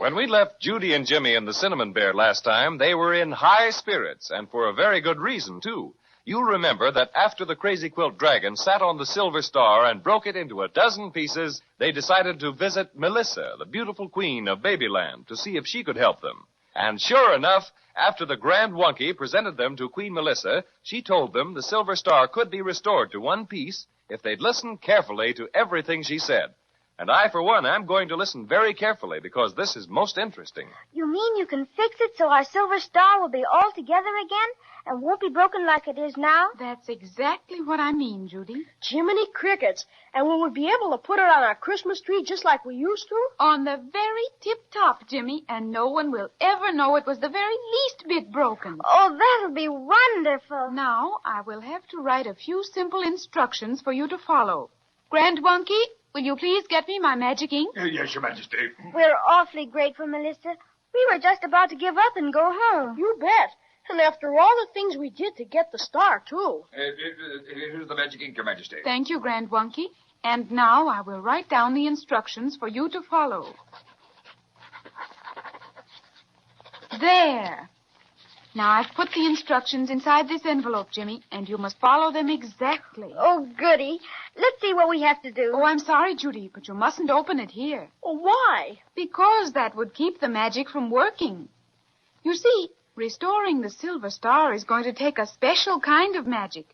When we left Judy and Jimmy and the Cinnamon Bear last time, they were in high spirits, and for a very good reason, too. You'll remember that after the Crazy Quilt Dragon sat on the Silver Star and broke it into a dozen pieces, they decided to visit Melissa, the beautiful queen of Babyland, to see if she could help them. And sure enough, after the Grand Wunky presented them to Queen Melissa, she told them the Silver Star could be restored to one piece if they'd listen carefully to everything she said. And I, for one, am going to listen very carefully because this is most interesting. You mean you can fix it so our Silver Star will be all together again and won't be broken like it is now? That's exactly what I mean, Judy. Jiminy crickets. And will we be able to put it on our Christmas tree just like we used to? On the very tip-top, Jimmy, and no one will ever know it was the very least bit broken. Oh, that'll be wonderful. Now, I will have to write a few simple instructions for you to follow. Grand Wunky, will you please get me my magic ink? Yes, Your Majesty. We're awfully grateful, Melissa. We were just about to give up and go home. You bet. And after all the things we did to get the star, too. Here's the magic ink, Your Majesty. Thank you, Grand Wunky. And now I will write down the instructions for you to follow. There. Now, I've put the instructions inside this envelope, Jimmy, and you must follow them exactly. Oh, goody. Let's see what we have to do. Oh, I'm sorry, Judy, but you mustn't open it here. Oh, why? Because that would keep the magic from working. You see, restoring the Silver Star is going to take a special kind of magic.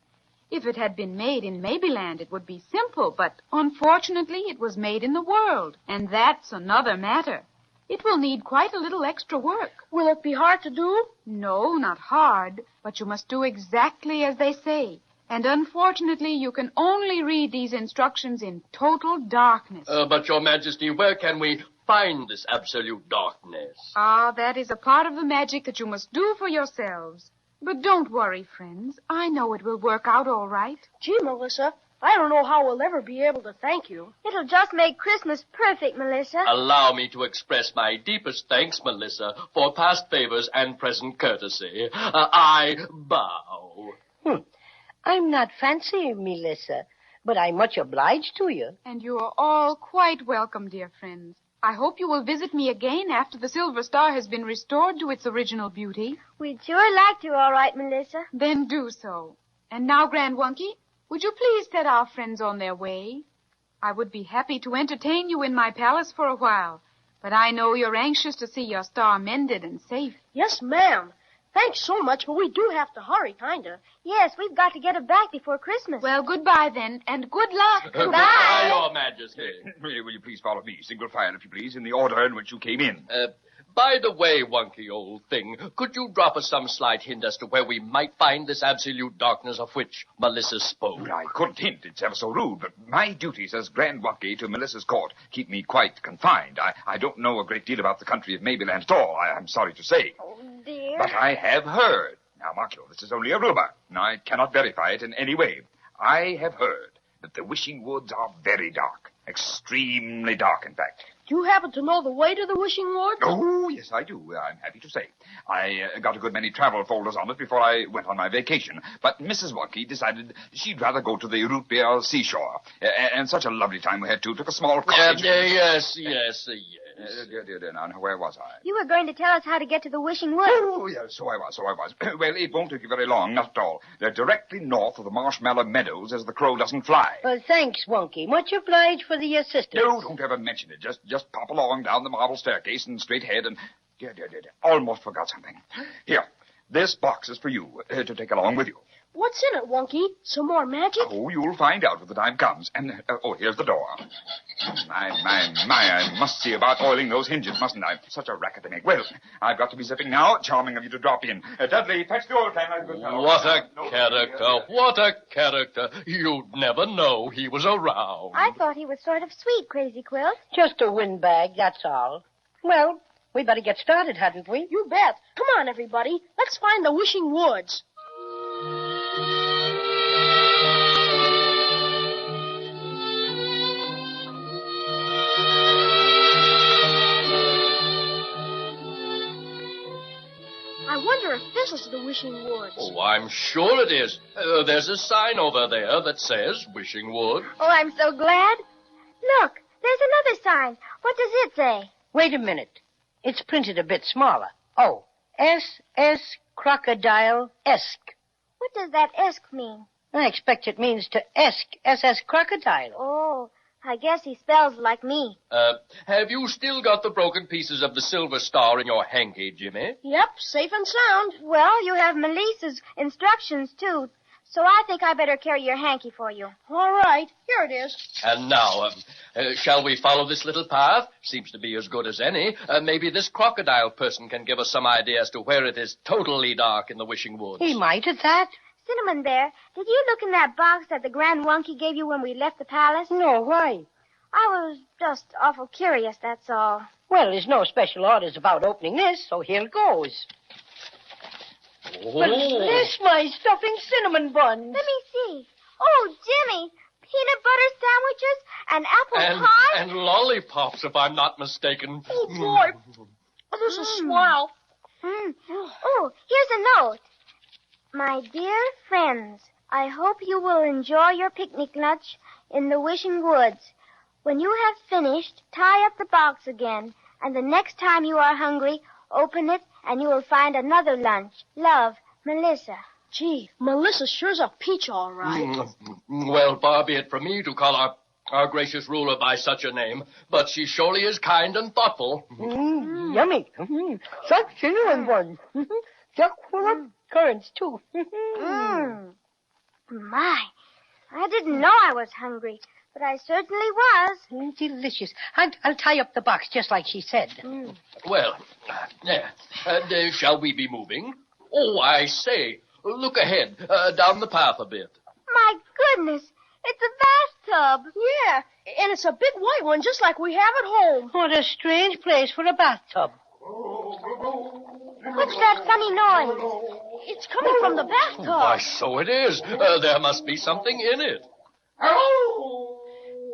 If it had been made in Babyland, it would be simple, but unfortunately it was made in the world, and that's another matter. It will need quite a little extra work. Will it be hard to do? No, not hard, but you must do exactly as they say. And unfortunately, you can only read these instructions in total darkness. But, Your Majesty, where can we find this absolute darkness? That is a part of the magic that you must do for yourselves. But don't worry, friends. I know it will work out all right. Gee, Melissa, I don't know how we'll ever be able to thank you. It'll just make Christmas perfect, Melissa. Allow me to express my deepest thanks, Melissa, for past favors and present courtesy. I bow. I'm not fancy, Melissa, but I'm much obliged to you. And you are all quite welcome, dear friends. I hope you will visit me again after the Silver Star has been restored to its original beauty. We'd sure like to, all right, Melissa. Then do so. And now, Grand Wunky, would you please set our friends on their way? I would be happy to entertain you in my palace for a while, but I know you're anxious to see your star mended and safe. Yes, ma'am. Thanks so much, but we do have to hurry, kinda. Yes, we've got to get it back before Christmas. Well, goodbye then, and good luck. Goodbye, Your Majesty. Will you please follow me, single file, if you please, in the order in which you came in? By the way, Wunky, old thing, could you drop us some slight hint as to where we might find this absolute darkness of which Melissa spoke? Well, I couldn't hint. It's ever so rude, but my duties as Grand Wunky to Melissa's court keep me quite confined. I don't know a great deal about the country of Mabyland at all, I'm sorry to say. Oh, dear. But I have heard. Now, mark you, this is only a rumor, and I cannot verify it in any way. I have heard that the Wishing Woods are very dark. Extremely dark, in fact. Do you happen to know the way to the Wishing Woods? Oh, yes, I do. I'm happy to say. I got a good many travel folders on it before I went on my vacation. But Mrs. Wunky decided she'd rather go to the root beer seashore. And such a lovely time we had, too. Took a small cottage. Yes. Dear, now, where was I? You were going to tell us how to get to the Wishing Woods. Oh, yes, so I was. Well, it won't take you very long, not at all. They're directly north of the Marshmallow Meadows as the crow doesn't fly. Well, thanks, Wunky. Much obliged for the assistance. No, don't ever mention it. Just pop along down the marble staircase and straight ahead and... Dear. Almost forgot something. Here, this box is for you to take along with you. What's in it, Wunky? Some more magic? Oh, you'll find out when the time comes. And, here's the door. My, I must see about oiling those hinges, mustn't I? Such a racket to make. Well, I've got to be zipping now. Charming of you to drop in. Dudley, fetch the oil can, my good fellow. What a character. You'd never know he was around. I thought he was sort of sweet, Crazy Quilt. Just a windbag, that's all. Well, we better get started, hadn't we? You bet. Come on, everybody. Let's find the Wishing Woods. I wonder if this is the Wishing Woods. Oh, I'm sure it is. There's a sign over there that says Wishing Wood. Oh, I'm so glad. Look, there's another sign. What does it say? Wait a minute. It's printed a bit smaller. Oh, S.S. Crocodile-esque. What does that esque mean? I expect it means to esque S.S. Crocodile. Oh, I guess he spells like me. Have you still got the broken pieces of the silver star in your hanky, Jimmy? Yep, safe and sound. Well, you have Melissa's instructions, too. So I think I better carry your hanky for you. All right, here it is. And now, shall we follow this little path? Seems to be as good as any. Maybe this crocodile person can give us some idea as to where it is totally dark in the Wishing Woods. He might at that. Cinnamon Bear, did you look in that box that the Grand Wonky gave you when we left the palace? No, why? I was just awful curious, that's all. Well, there's no special orders about opening this, so here goes. Oh. But bless my stuffing cinnamon buns. Let me see. Oh, Jimmy, peanut butter sandwiches and apple pie? And lollipops, if I'm not mistaken. Oh, boy. Oh, this is swell. Oh, here's a note. My dear friends, I hope you will enjoy your picnic lunch in the Wishing Woods. When you have finished, tie up the box again, and the next time you are hungry, open it, and you will find another lunch. Love, Melissa. Gee, Melissa sure's a peach, all right. Well, far be it from me to call our gracious ruler by such a name, but she surely is kind and thoughtful. Yummy. Such cinnamon buns. Chock full of currants, too. My, I didn't know I was hungry, but I certainly was. Delicious. I'll tie up the box just like she said. Well, shall we be moving? Oh, I say, look ahead, down the path a bit. My goodness, it's a bathtub. Yeah, and it's a big white one just like we have at home. What a strange place for a bathtub. What's that funny noise? It's coming from the bathtub. Why, so it is. There must be something in it.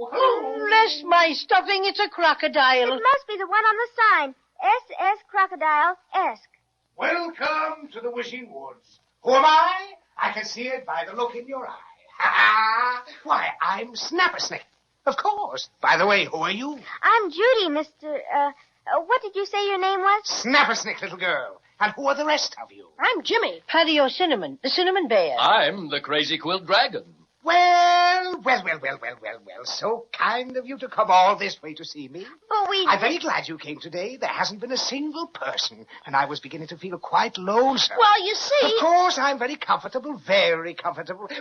Bless my stuffing, it's a crocodile. It must be the one on the sign. S.S. Crocodile-esque. Welcome to the Wishing Woods. Who am I? I can see it by the look in your eye. Ha ha! Why, I'm Snappersnick. Of course. By the way, who are you? I'm Judy, Mr. What did you say your name was? Snappersnick, little girl. And who are the rest of you? I'm Jimmy. Patio Cinnamon, the Cinnamon Bear. I'm the Crazy Quilt Dragon. Well. So kind of you to come all this way to see me. But I'm very glad you came today. There hasn't been a single person, and I was beginning to feel quite lonesome. Well, you see... Of course, I'm very comfortable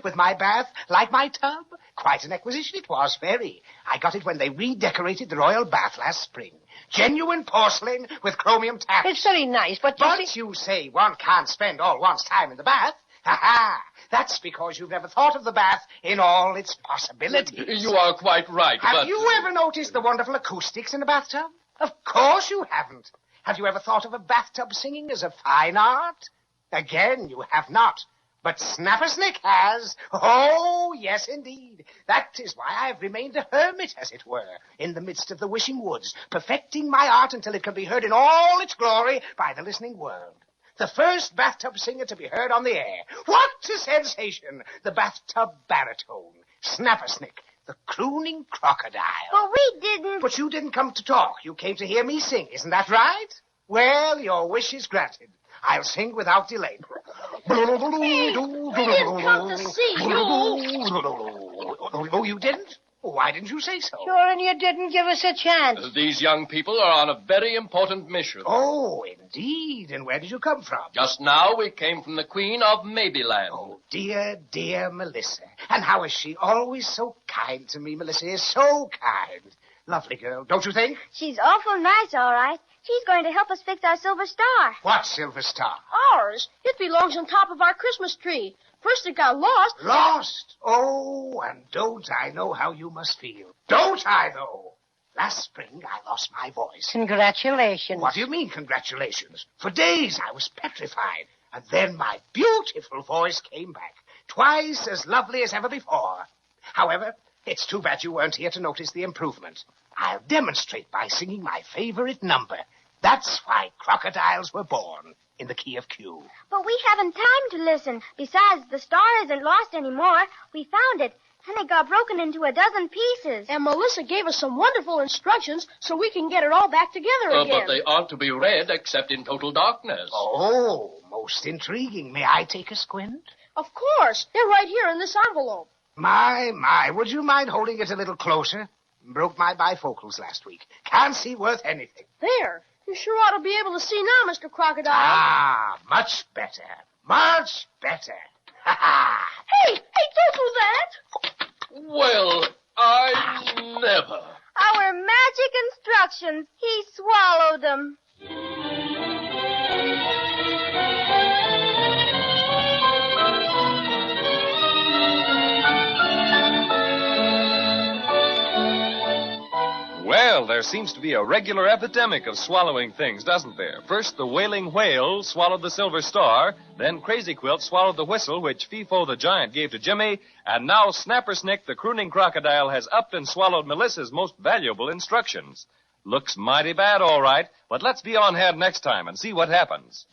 with my bath, like my tub. Quite an acquisition it was, very. I got it when they redecorated the royal bath last spring. Genuine porcelain with chromium taps. It's very nice, but You say one can't spend all one's time in the bath. Ha-ha! That's because you've never thought of the bath in all its possibilities. You are quite right, Have you ever noticed the wonderful acoustics in a bathtub? Of course you haven't. Have you ever thought of a bathtub singing as a fine art? Again, you have not. But Snappersnick has. Oh, yes, indeed. That is why I've remained a hermit, as it were, in the midst of the Wishing Woods, perfecting my art until it can be heard in all its glory by the listening world. The first bathtub singer to be heard on the air. What a sensation! The bathtub baritone, Snappersnick, the crooning crocodile. But we didn't... But you didn't come to talk. You came to hear me sing, isn't that right? Well, your wish is granted. I'll sing without delay. We didn't come to see you. Oh, you didn't? Why didn't you say so? Sure, and you didn't give us a chance. These young people are on a very important mission. Oh, indeed. And where did you come from? Just now we came from the Queen of Maybeland. Oh, dear Melissa. And how is she? Always so kind to me, Melissa is so kind. Lovely girl, don't you think? She's awful nice, all right. She's going to help us fix our silver star. What silver star? Ours. It belongs on top of our Christmas tree. First it got lost. Lost? Oh, and don't I know how you must feel. Don't I, though? Last spring, I lost my voice. Congratulations. What do you mean, congratulations? For days I was petrified. And then my beautiful voice came back. Twice as lovely as ever before. However, it's too bad you weren't here to notice the improvement. I'll demonstrate by singing my favorite number. That's why crocodiles were born, in the key of Q. But we haven't time to listen. Besides, the star isn't lost anymore. We found it. And it got broken into a dozen pieces. And Melissa gave us some wonderful instructions so we can get it all back together again. But they aren't to be read except in total darkness. Oh, most intriguing. May I take a squint? Of course. They're right here in this envelope. My, would you mind holding it a little closer? Broke my bifocals last week. Can't see worth anything. There. You sure ought to be able to see now, Mr. Crocodile. Ah, much better. Much better. Ha ha! Hey, don't do that. Well, I never. Our magic instructions. He swallowed them. Well, there seems to be a regular epidemic of swallowing things, doesn't there? First, the wailing whale swallowed the silver star, then Crazy Quilt swallowed the whistle which Fee-Fo the giant gave to Jimmy, and now Snapper Snick the crooning crocodile has upped and swallowed Melissa's most valuable instructions. Looks mighty bad, all right, but let's be on hand next time and see what happens.